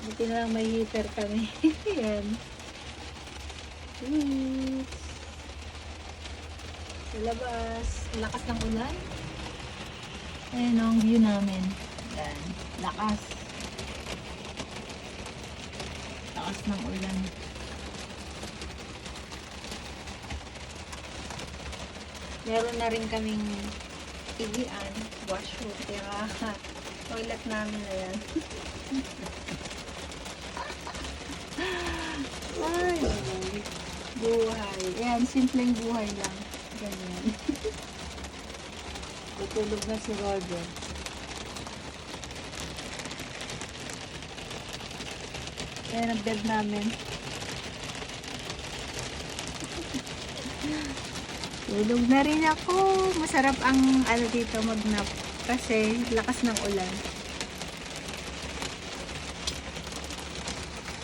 Buti na lang may heater kami. Yan. Oops. Sa labas. Lakas ng ulan. Ayan ang view namin. Yan. Lakas. Lakas ng ulan. Meron na rin kaming igian, washroom, kaya toilet namin na yan. Ay, buhay. Yan, simpleng buhay lang. Ganyan. Tutulog na si Roger. Yan ang bed namin. Tulog na rin ako. Masarap ang ano dito mag-nap kasi lakas ng ulan.